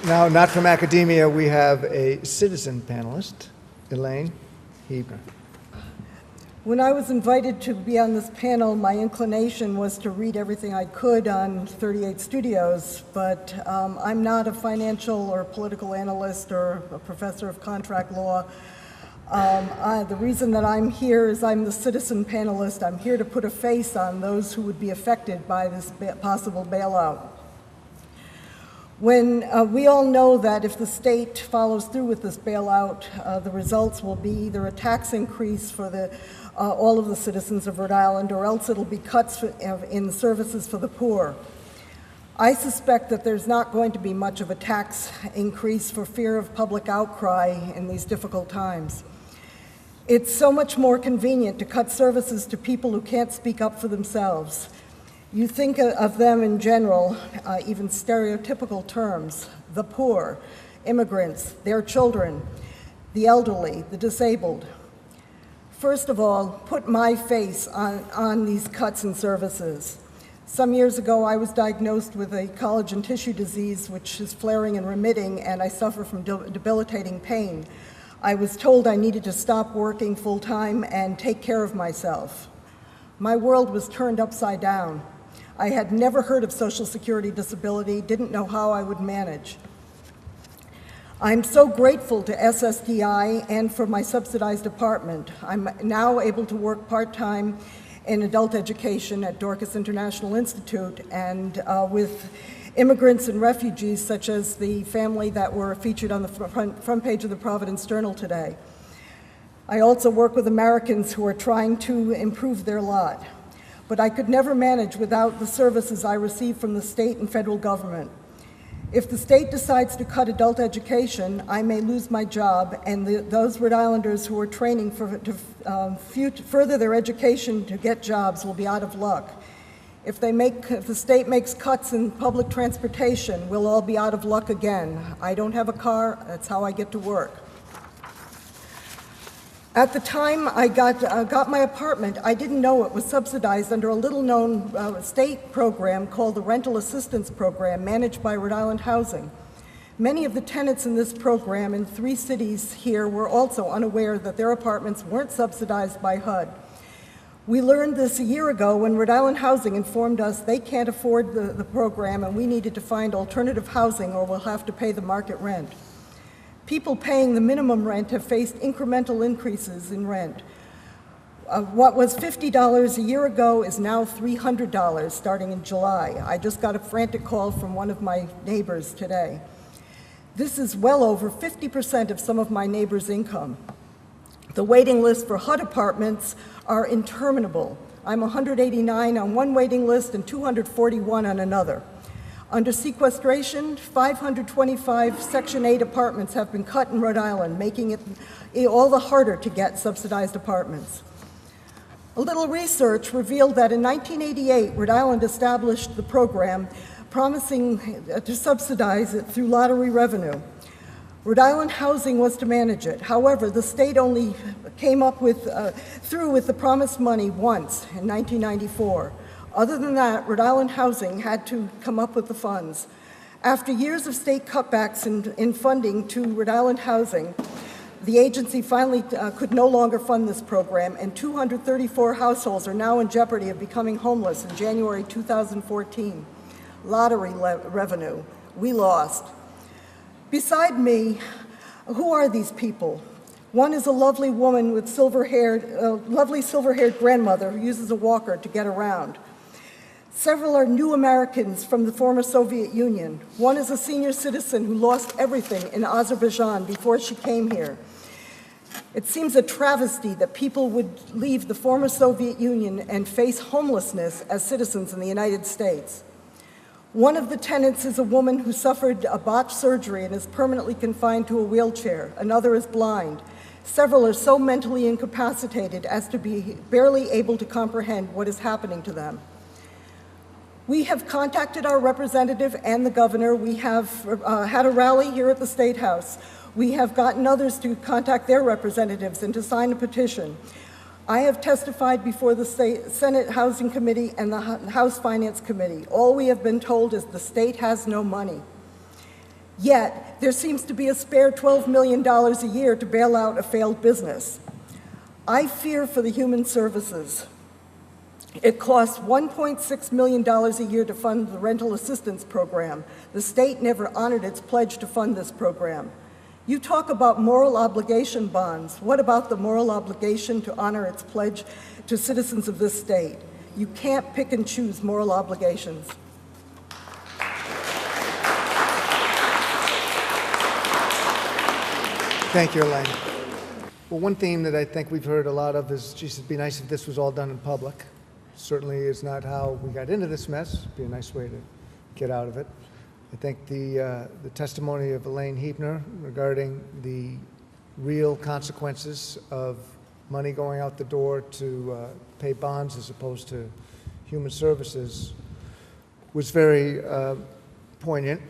Now, not from academia, we have a citizen panelist, Elaine Heebner. When I was invited to be on this panel, my inclination was to read everything I could on 38 Studios, but I'm not a financial or political analyst or a professor of contract law. The reason that I'm here is I'm the citizen panelist. I'm here to put a face on those who would be affected by this possible bailout. When we all know that if the state follows through with this bailout, the results will be either a tax increase for all of the citizens of Rhode Island, or else it'll be cuts in services for the poor. I suspect that there's not going to be much of a tax increase for fear of public outcry in these difficult times. It's so much more convenient to cut services to people who can't speak up for themselves. You think of them in general, even stereotypical terms: the poor, immigrants, their children, the elderly, the disabled. First of all, put my face on these cuts in services. Some years ago, I was diagnosed with a collagen tissue disease, which is flaring and remitting, and I suffer from debilitating pain. I was told I needed to stop working full-time and take care of myself. My world was turned upside down. I had never heard of Social Security disability, didn't know how I would manage. I'm so grateful to SSDI and for my subsidized apartment. I'm now able to work part-time in adult education at Dorcas International Institute and with immigrants and refugees, such as the family that were featured on the front page of the Providence Journal today. I also work with Americans who are trying to improve their lot. But I could never manage without the services I receive from the state and federal government. If the state decides to cut adult education, I may lose my job, and those Rhode Islanders who are training to further their education to get jobs will be out of luck. If the state makes cuts in public transportation, we'll all be out of luck again. I don't have a car, that's how I get to work. At the time I got my apartment, I didn't know it was subsidized under a little-known state program called the Rental Assistance Program, managed by Rhode Island Housing. Many of the tenants in this program in 3 cities here were also unaware that their apartments weren't subsidized by HUD. We learned this a year ago when Rhode Island Housing informed us they can't afford the program and we needed to find alternative housing or we'll have to pay the market rent. People paying the minimum rent have faced incremental increases in rent. What was $50 a year ago is now $300 starting in July. I just got a frantic call from one of my neighbors today. This is well over 50% of some of my neighbors' income. The waiting list for HUD apartments are interminable. I'm 189 on one waiting list and 241 on another. Under sequestration, 525 Section 8 apartments have been cut in Rhode Island, making it all the harder to get subsidized apartments. A little research revealed that in 1988, Rhode Island established the program, promising to subsidize it through lottery revenue. Rhode Island Housing was to manage it. However, the state only came up through with the promised money once in 1994. Other than that, Rhode Island Housing had to come up with the funds. After years of state cutbacks in funding to Rhode Island Housing, the agency finally could no longer fund this program, and 234 households are now in jeopardy of becoming homeless in January 2014. Lottery revenue, we lost. Beside me, who are these people? One is a lovely woman with lovely silver-haired grandmother who uses a walker to get around. Several are new Americans from the former Soviet Union. One is a senior citizen who lost everything in Azerbaijan before she came here. It seems a travesty that people would leave the former Soviet Union and face homelessness as citizens in the United States. One of the tenants is a woman who suffered a botched surgery and is permanently confined to a wheelchair. Another is blind. Several are so mentally incapacitated as to be barely able to comprehend what is happening to them. We have contacted our representative and the governor. We have had a rally here at the State House. We have gotten others to contact their representatives and to sign a petition. I have testified before the Senate Housing Committee and the House Finance Committee. All we have been told is the state has no money. Yet, there seems to be a spare $12 million a year to bail out a failed business. I fear for the human services. It costs $1.6 million a year to fund the rental assistance program. The state never honored its pledge to fund this program. You talk about moral obligation bonds. What about the moral obligation to honor its pledge to citizens of this state? You can't pick and choose moral obligations. Thank you, Elaine. Well, one theme that I think we've heard a lot of is, geez, it'd be nice if this was all done in public. Certainly is not how we got into this mess. It'd be a nice way to get out of it. I think the testimony of Elaine Heebner regarding the real consequences of money going out the door to pay bonds as opposed to human services was very poignant.